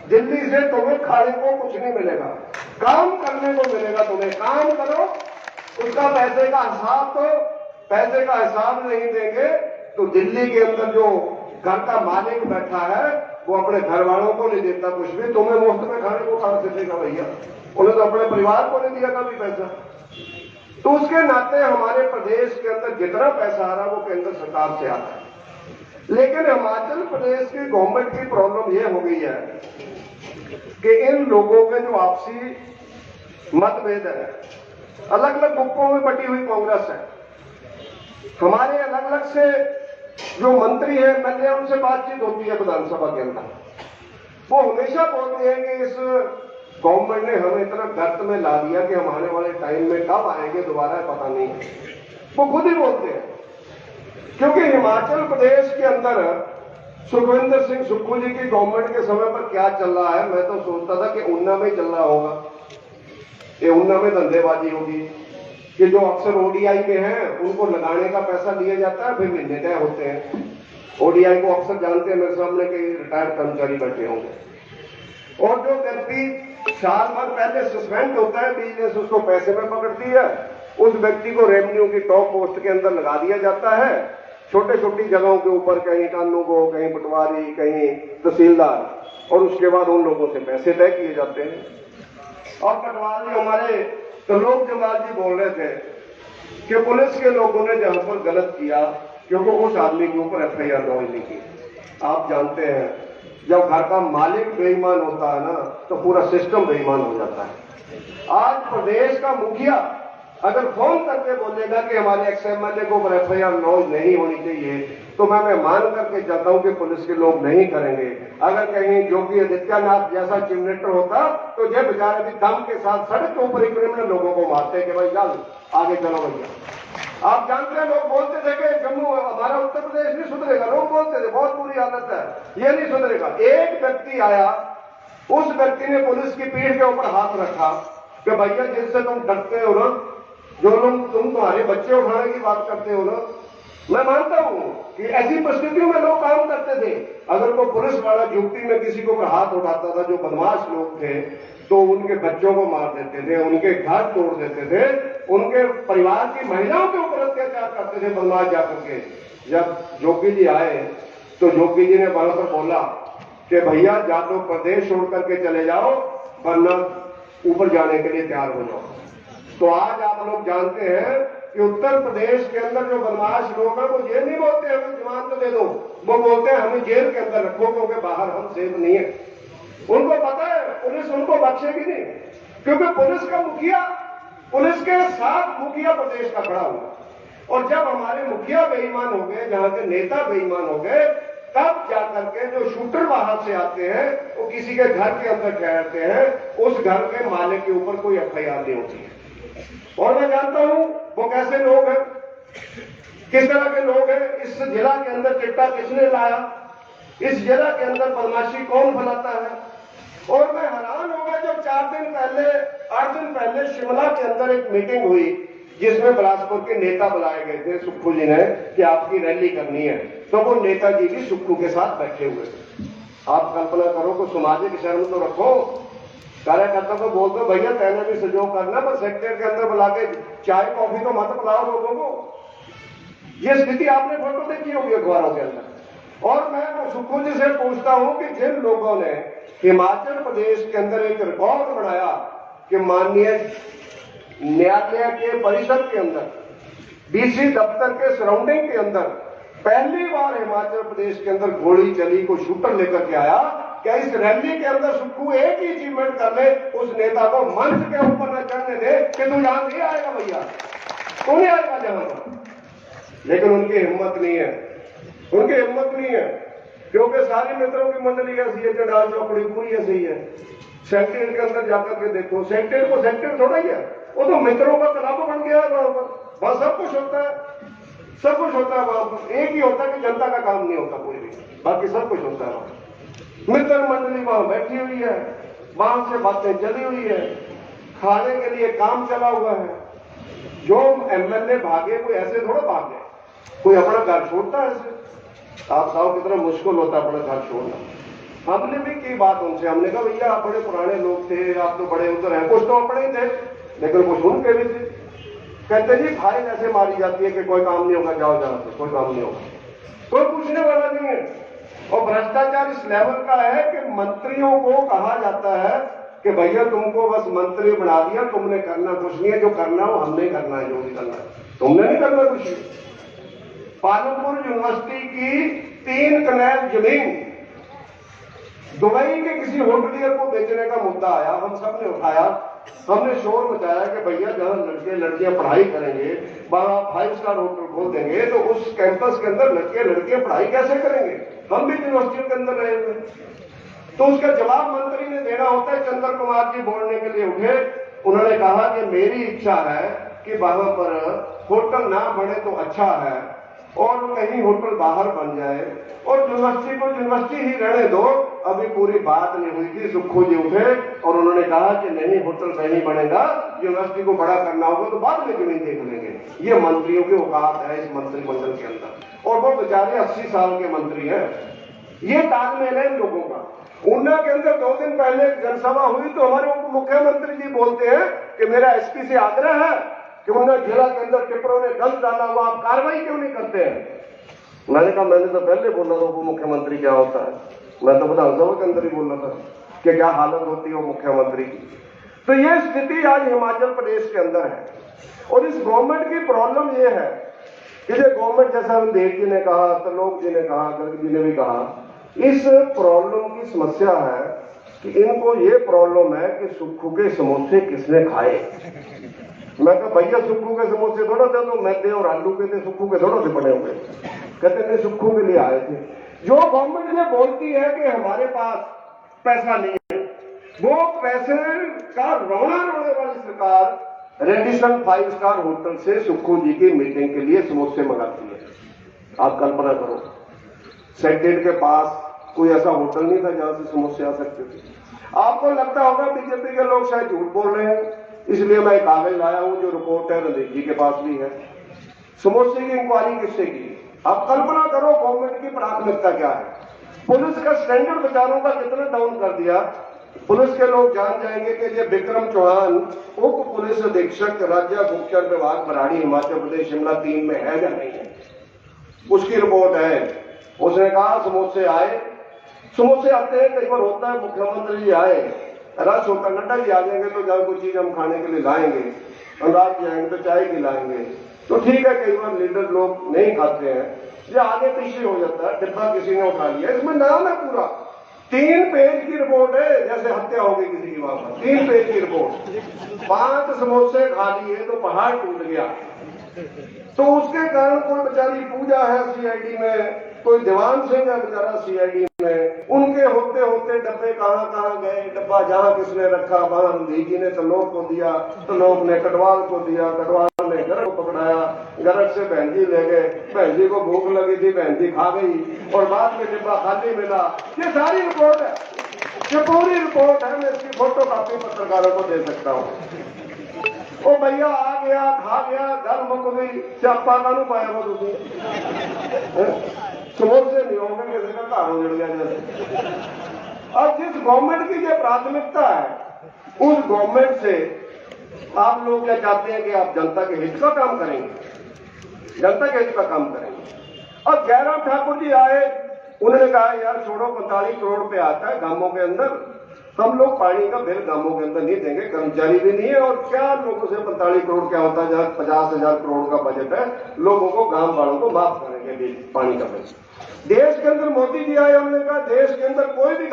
दिल्ली से तुम्हें खाने को कुछ नहीं मिलेगा, काम करने को मिलेगा। तुम्हें काम करो, उसका पैसे का हिसाब दो। पैसे का हिसाब नहीं देंगे तो दिल्ली के अंदर जो घर का मालिक बैठा है वो अपने घर वालों को नहीं देता कुछ भी, तुम्हें मुफ्त में खाने को कहां से देगा भैया? उन्हें तो अपने परिवार को नहीं दिया कभी पैसा। तो उसके नाते हमारे प्रदेश के अंदर जितना पैसा आ रहा है वो केंद्र सरकार से आता है। लेकिन हिमाचल प्रदेश की गवर्नमेंट की प्रॉब्लम यह हो गई है कि इन लोगों के जो आपसी मतभेद है, अलग अलग गुटों में बटी हुई कांग्रेस है। हमारे अलग अलग से जो मंत्री है, एमएलए, उनसे बातचीत होती है विधानसभा के अंदर, वो हमेशा बोलते हैं कि इस गवर्नमेंट ने हमें इतना गर्त में ला दिया कि हम आने वाले टाइम में कब आएंगे दोबारा पता नहीं है। वो खुद ही बोलते हैं, क्योंकि हिमाचल प्रदेश के अंदर सुखविंदर सिंह सुक्खू जी की गवर्नमेंट के समय पर क्या चल रहा है, मैं तो सोचता था कि ऊना में चल रहा होगा, ये ऊना में धंधेबाजी होगी कि जो अक्सर ओडीआई में हैं उनको लगाने का पैसा दिया जाता है, फिर महीने तय होते हैं। ओडीआई को अक्सर जानते हैं, मेरे सामने कई रिटायर्ड कर्मचारी बैठे होंगे। और जो व्यक्ति साल भर पहले सस्पेंड होता है, बिजनेस उसको पैसे में पकड़ती है, उस व्यक्ति को रेवेन्यू की टॉप पोस्ट के अंदर लगा दिया जाता है, छोटे छोटी जगहों के ऊपर, कहीं कानूगो, कहीं पटवारी, कहीं तहसीलदार, और उसके बाद उन लोगों से पैसे तय किए जाते हैं। और पटवारी हमारे त्रिलोक जम्वाल जी बोल रहे थे कि पुलिस के लोगों ने जहां पर गलत किया क्योंकि उस आदमी के ऊपर एफआईआर दर्ज नहीं की। आप जानते हैं जब घर का मालिक बेईमान होता है ना तो पूरा सिस्टम बेईमान हो जाता है। आज प्रदेश का मुखिया अगर फोन करके बोलेगा कि हमारे एक्स-एमएलए को एफआईआर लॉन्च नहीं होनी चाहिए, तो मैं मान करके चाहता हूं कि पुलिस के लोग नहीं करेंगे। अगर कहीं योगी आदित्यनाथ जैसा चीफ मिनिस्टर होता तो ये बेचारे भी दम के साथ सड़क के ऊपर ही क्रिमिनल लोगों को मारते कि भाई चल आगे चलो भैया। आप जानते हैं लोग बोलते थे कि जम्मू हमारा उत्तर प्रदेश नहीं सुधरेगा, लोग बोलते थे बहुत बुरी हालत है, ये नहीं सुधरेगा। एक व्यक्ति आया, उस व्यक्ति ने पुलिस की पीठ के ऊपर हाथ रखा कि भैया जिससे तुम डरते हो ना, जो लोग तुम तुम्हारे बच्चे उठाने की बात करते हो ना, मैं मानता हूं कि ऐसी परिस्थितियों में लोग काम करते थे। अगर कोई पुलिस वाला यूपी में किसी को हाथ उठाता था, जो बदमाश लोग थे, तो उनके बच्चों को मार देते थे, उनके घर तोड़ देते थे, उनके परिवार की महिलाओं के ऊपर अत्याचार करते थे बदमाश जाकर के। जब योगी जी आए तो योगी जी ने वहां पर बोला कि भैया या तो प्रदेश छोड़ करके चले जाओ वरना ऊपर जाने के लिए तैयार हो जाओ। तो आज आप लोग जानते हैं कि उत्तर प्रदेश के अंदर जो बदमाश लोग हैं वो ये नहीं बोलते हमें जमानत दे दो, वो बोलते हैं हमें जेल के अंदर रखो क्योंकि बाहर हम सेफ नहीं है। उनको पता है पुलिस उनको बख्शेगी नहीं, क्योंकि पुलिस का मुखिया, पुलिस के साथ मुखिया प्रदेश का खड़ा हुआ। और जब हमारे मुखिया बेईमान हो गए, जहां के नेता बेईमान हो गए, तब जाकर के जो शूटर बाहर से आते हैं वो किसी के घर के अंदर ठहरते हैं, उस घर के मालिक के ऊपर कोई एफआईआर नहीं होती है। और मैं जानता हूं वो कैसे लोग हैं, किस तरह के लोग हैं। इस जिला के अंदर चिट्टा किसने लाया, इस जिला के अंदर बदमाशी कौन फैलाता है। और मैं हैरान हो गया जब 8 दिन पहले शिमला के अंदर एक मीटिंग हुई जिसमें बिलासपुर के नेता बुलाए गए थे सुक्खू जी ने कि आपकी रैली करनी है, तो वो नेताजी भी सुक्खू के साथ बैठे हुए थे। आप कल्पना करो कि सामाजिक शर्म तो रखो, कार्यकर्ता को बोल दो भैया कहने भी सहयोग करना, पर सेक्रेटरी के अंदर बुला के चाय कॉफी तो मत पिलाओ लोगों को। ये स्थिति आपने फोटो देखी होगी अखबारों के अंदर। और मैं सुक्खू जी से पूछता हूं कि जिन लोगों ने हिमाचल प्रदेश के अंदर एक रिकॉर्ड बनाया कि माननीय न्यायालय के परिसर के अंदर, डीसी दफ्तर के सराउंडिंग के अंदर पहली बार हिमाचल प्रदेश के अंदर गोली चली, को शूटर लेकर के आया, क्या इस रैली के अंदर सुक्खू एक ही अचीवमेंट कर ले, उस नेता को मंच के ऊपर न चढ़ने दे कि तू यहां नहीं आएगा भैया, तू नहीं आएगा जहां पर। लेकिन उनकी हिम्मत नहीं है, उनकी हिम्मत नहीं है, क्योंकि सारी मित्रों की मंडली ऐसी है, चंडाल चौकड़ी पूरी ऐसी है। सेक्रेटरी के अंदर जाकर के देखो, सेक्रेटरी को सेक्रेटरी थोड़ा ही है, वो तो मित्रों का क्लब बन गया है वहां पर। वहां सब कुछ होता है, सब कुछ होता है वहां पर। एक ही होता है कि जनता का काम नहीं होता कोई भी, बाकी सब कुछ होता है वहां। मित्र मंडली वहां बैठी हुई है, वहां से बातें चली हुई है, खाने के लिए काम चला हुआ है। जो एमएलए भागे कोई ऐसे थोड़ा भाग गए, कोई अपना घर छोड़ता है ऐसे। आप बताओ कितना मुश्किल होता है अपना घर छोड़ना। हमने भी की बात उनसे, हमने कहा भैया आप बड़े पुराने लोग थे, आप तो बड़े उधर हैं, कुछ तो अपने ही थे लेकिन कुछ उनके भी थे। कहते जी फाइल ऐसे मारी जाती है कि कोई काम नहीं होगा, जाओ जहां से, कोई काम नहीं होगा, कोई पूछने वाला नहीं है। और भ्रष्टाचार इस लेवल का है कि मंत्रियों को कहा जाता है कि भैया तुमको बस मंत्री बना दिया, तुमने करना कुछ नहीं है, जो करना हो हमने करना है, जो भी करना है तुमने नहीं करना कुछ नहीं। पालमपुर यूनिवर्सिटी की 3 कनाल जमीन दुबई के किसी होटलियर को बेचने का मुद्दा आया, हम सब ने उठाया, हमने शोर मचाया कि भैया जहां लड़के लड़कियां पढ़ाई करेंगे वहां 5 स्टार होटल खोल देंगे तो उस कैंपस के अंदर लड़के लड़कियां पढ़ाई कैसे करेंगे, हम भी यूनिवर्सिटी के अंदर रहे हुए। तो उसका जवाब मंत्री ने देना होता है। चंद्र कुमार जी बोलने के लिए उठे, उन्होंने कहा कि मेरी इच्छा है कि वहां पर होटल ना बने तो अच्छा है और कहीं होटल बाहर बन जाए और यूनिवर्सिटी को यूनिवर्सिटी ही रहने दो। अभी पूरी बात नहीं हुई थी, सुक्खू जी उठे और उन्होंने कहा कि नहीं होटल कहीं बनेगा, यूनिवर्सिटी को बड़ा करना होगा तो बाद में जमीन देख लेंगे। ये मंत्रियों की औकात है इस मंत्रिमंडल के अंदर, और वो बेचारे 80 साल के मंत्री हैं। ये तालमेल है इन लोगों का। ऊना के अंदर 2 दिन पहले जनसभा हुई तो हमारे उप मुख्यमंत्री जी बोलते हैं कि मेरा एसपी से आग्रह है कि उन्ना जिला के अंदर टिप्परों ने गंद डाला हुआ, आप कार्रवाई क्यों नहीं करते हैं। मैंने कहा मैंने तो पहले बोला था उप मुख्यमंत्री क्या होता है, मैं तो विधानसभा के अंदर ही बोल रहा था कि क्या हालत होती है मुख्यमंत्री की। तो ये स्थिति आज हिमाचल प्रदेश के अंदर है और इस गवर्नमेंट की प्रॉब्लम ये है कि जो गवर्नमेंट, जैसा देव जी ने कहा, त्रिलोक जी ने कहा, गर्ग जी ने भी कहा, इस प्रॉब्लम की समस्या है कि इनको ये प्रॉब्लम है कि सुक्खू के समोसे किसने खाए। मैं कहा भैया सुक्खू के समोसे थोड़ा थे, तो मैदे और आलू के थे, सुक्खू के थोड़ा से बने हुए। कहते थे सुक्खू के लिए आए थे। जो गवर्नमेंट ये बोलती है कि हमारे पास पैसा नहीं है, वो पैसे का रोना रोने वाली सरकार रेडिसन 5 स्टार होटल से सुक्खू जी की मीटिंग के लिए समोसे मंगाती है। आप कल्पना करो, सेक्रेटरीट के पास कोई ऐसा होटल नहीं था जहां से समोसे आ सकते थे। आपको लगता होगा बीजेपी के लोग शायद झूठ बोल रहे हैं, इसलिए मैं कागज लाया हूं जो रिपोर्ट है रणदीप जी के पास भी है। समोसे की इंक्वायरी किससे की? आप कल्पना करो गवर्नमेंट की प्राथमिकता क्या है। पुलिस का स्टैंडर्ड बेचारों का कितना डाउन कर दिया। पुलिस के लोग जान जाएंगे कि ये विक्रम चौहान उप पुलिस अधीक्षक राज्य गुप्तचर विभाग बराड़ी हिमाचल प्रदेश शिमला 3 में है या नहीं है। उसकी रिपोर्ट है। उसने कहा समोसे आए, समोसे आते हैं, कई बार होता है मुख्यमंत्री जी आए, रस होता, नड्डा जी आ जाएंगे तो जब कोई चीज हम खाने के लिए लाएंगे, अनुराग जी आएंगे तो चाय की लाएंगे, तो ठीक है। कई बार लीडर लोग नहीं खाते हैं, ये आगे पीछे हो जाता है, डिब्बा किसी ने उठा लिया। इसमें नाम है पूरा, 3 पेज की रिपोर्ट है, जैसे हत्या हो गई किसी की वहां पर। 3 पेज की रिपोर्ट, 5 समोसे खा लिए तो पहाड़ टूट गया। तो उसके कारण कोई बेचारी पूजा है सीआईडी में, कोई दीवान सिंह है बेचारा सीआईडी में, उनके होते होते डब्बे कहां कहां गए। डब्बा जहां किसने रखा वहां रणदीप जी ने त्रिलोक को दिया, त्रिलोक ने कटवाल को दिया, कटवाल ने गर्ग को पकड़ाया, गर्ग से बहन जी ले गए, बहन जी को भूख लगी थी, बहन जी खा गई और बाद में डिब्बा खाली मिला। ये सारी रिपोर्ट है, ये पूरी रिपोर्ट है। मैं इसकी फोटो कॉपी पत्रकारों को दे सकता हूँ। ओ भैया आ गया, खा गया, घर मुक गई, स्यापा कानू पाया वो तुम समोसे नहीं होंगे, किसी का घर उजड़ गया जैसे। अब जिस गवर्नमेंट की ये प्राथमिकता है, उस गवर्नमेंट से आप लोग क्या चाहते हैं कि आप जनता के हित का काम करेंगे, जनता के हित का काम करेंगे। और जयराम ठाकुर जी आए, उन्होंने कहा यार छोड़ो, 45 करोड़ रुपए आता है गांवों के अंदर, हम लोग पानी का बिल गांवों के अंदर नहीं देंगे, कर्मचारी भी नहीं है, और क्या लोगों से 45 करोड़ क्या होता है, जहां 50,000 करोड़ का बजट है, लोगों को गांव वालों को माफ करेंगे बिल, पानी का बिल। देश के अंदर मोदी जी आए, हमने कहा देश के अंदर कोई भी